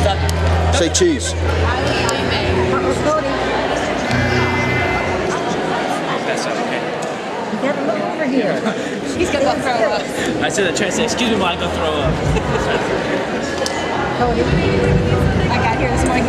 Say cheese. That's okay. Get over here. He's gonna go throw up. I said I tried to say, excuse me while I go throw up. Cody. I got here this morning.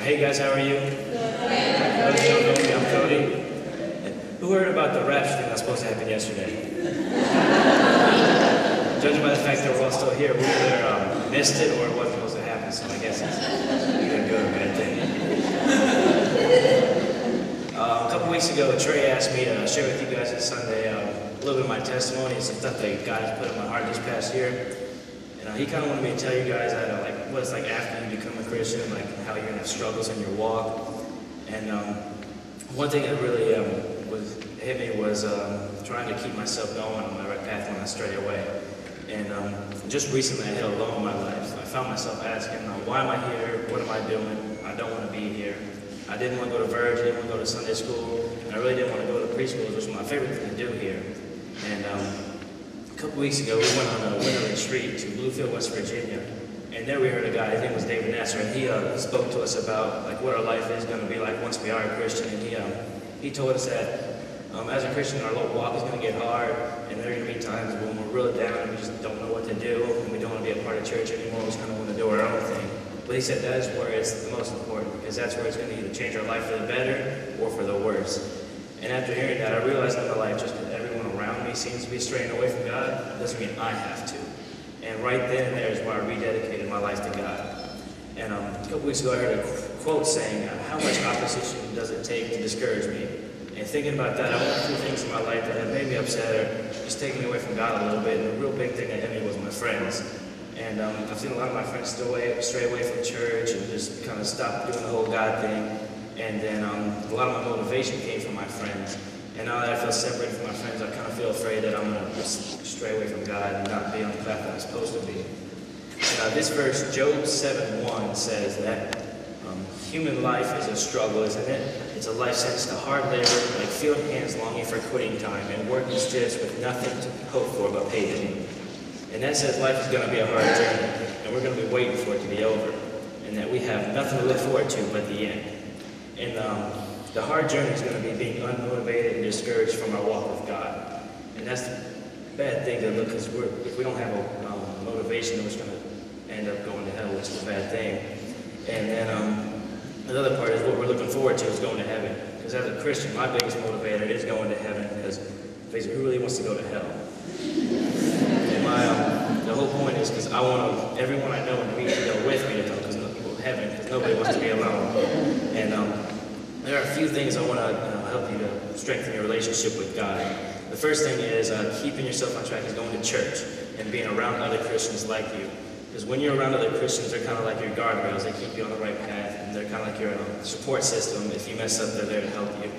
Hey guys, how are you? Those who don't know me, I'm Cody. Who heard about the rapture thing that was supposed to happen yesterday? Judging by the fact that we're all still here, we either missed it or it wasn't supposed to happen, so I guess it's either a good or bad thing. A couple weeks ago, Trey asked me to share with you guys this Sunday a little bit of my testimony and some stuff that God has put in my heart this past year. And he kind of wanted me to tell you guys that, like, what it's like after you become a Christian, like how you're gonna have struggles in your walk. And one thing that really hit me was trying to keep myself going on my right path when I stray away. And just recently, I hit a low in my life. I found myself asking, why am I here? What am I doing? I don't want to be here. I didn't want to go to Verge. I didn't want to go to Sunday school. And I really didn't want to go to preschool, which was my favorite thing to do here. And a couple weeks ago, we went on a winter retreat to Bluefield, West Virginia, and there we heard a guy, his name was David Nasser, and he spoke to us about like what our life is going to be like once we are a Christian. And he told us that as a Christian, our walk is going to get hard, and there are going to be times when we're really down and we just don't know what to do, and we don't want to be a part of church anymore. We just kind of want to do our own thing. But he said that is where it's the most important, because that's where it's going to either change our life for the better or for the worse. And after hearing that, I realized in my life just that everyone around me seems to be straying away from God. Doesn't mean I have to. And right then and there is where I rededicated my life to God. And a couple weeks ago, I heard a quote saying, how much opposition does it take to discourage me? And thinking about that, I went through things in my life that had made me upset or just taken me away from God a little bit. And the real big thing that hit me was my friends. And I've seen a lot of my friends stray away from church and just kind of stop doing the whole God thing. And then a lot of my motivation came from my friends. And now that I feel separated from my friends, I kind of feel afraid that I'm going to stray away from God and not be on the path that I'm supposed to be. And, this verse, Job 7:1, says that human life is a struggle, isn't it? It's a life sentenced to hard labor, like field hands longing for quitting time, and working shifts with nothing to hope for but payday. And that says life is going to be a hard journey, and we're going to be waiting for it to be over, and that we have nothing to look forward to but the end. And the hard journey is going to be being unmotivated and discouraged from our walk with God. And that's the bad thing to look, because if we don't have a motivation, then we're just going to end up going to hell, which is a bad thing. And then another part is what we're looking forward to is going to heaven. Because as a Christian, my biggest motivator is going to heaven, because basically, who really wants to go to hell? And the whole point is because I want everyone I know and meet to go with me to hell, because nobody wants to be alone. And there are a few things I want to help you to strengthen your relationship with God. The first thing is keeping yourself on track is going to church and being around other Christians like you. Because when you're around other Christians, they're kind of like your guardrails. They keep you on the right path, and they're kind of like your support system. If you mess up, they're there to help you.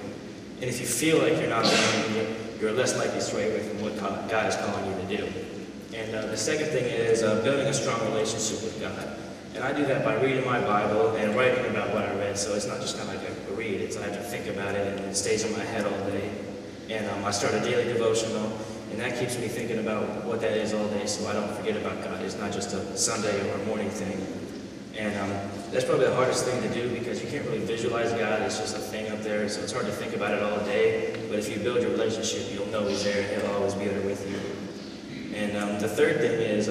And if you feel like you're not alone, you're less likely to stray away from what God is calling you to do. And the second thing is building a strong relationship with God. And I do that by reading my Bible and writing about what I read. So it's not just kind of like a read, it's I have to think about it, and it stays in my head all day. And I start a daily devotional, and that keeps me thinking about what that is all day, so I don't forget about God. It's not just a Sunday or a morning thing. And that's probably the hardest thing to do because you can't really visualize God. It's just a thing up there, so it's hard to think about it all day. But if you build your relationship, you'll know He's there and He'll always be there with you. And the third thing is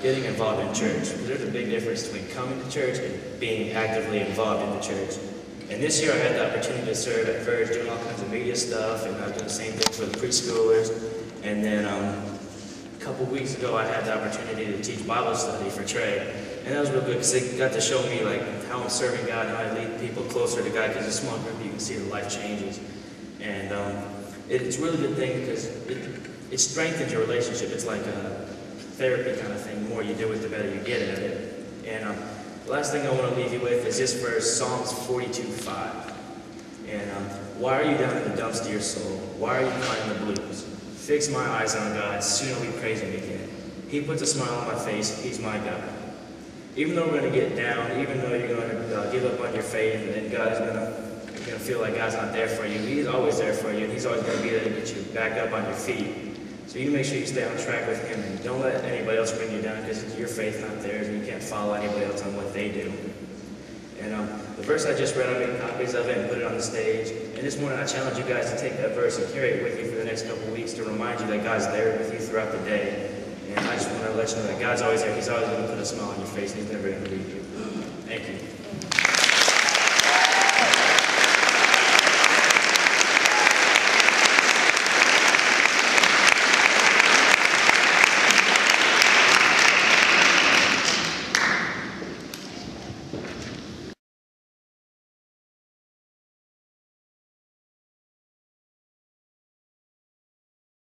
getting involved in church. There's a big difference between coming to church and being actively involved in the church. And this year I had the opportunity to serve at Verge, doing all kinds of media stuff, and I was doing the same thing for the preschoolers. And then a couple weeks ago I had the opportunity to teach Bible study for Trey. And that was real good because they got to show me like how I'm serving God and how I lead people closer to God, because in a small group you can see the life changes. And it's a really good thing because it strengthens your relationship. It's like a therapy kind of thing. The more you do it, the better you get at it. And the last thing I want to leave you with is this verse, Psalms 42:5. And why are you down in the dumps to your soul? Why are you crying the blues? Fix my eyes on God, soon I'll be praising again. He puts a smile on my face, He's my God. Even though we're going to get down, even though you're going to give up on your faith, and then God is going to feel like God's not there for you, He's always there for you, and He's always going to be there to get you back up on your feet. So you make sure you stay on track with Him, and don't let anybody else bring you down, because it's your faith, not theirs, and you can't follow anybody else on what they do. And the verse I just read, I made copies of it and put it on the stage. And this morning I challenge you guys to take that verse and carry it with you for the next couple of weeks to remind you that God's there with you throughout the day. And I just want to let you know that God's always there. He's always going to put a smile on your face, and He's never going to leave you. Thank you.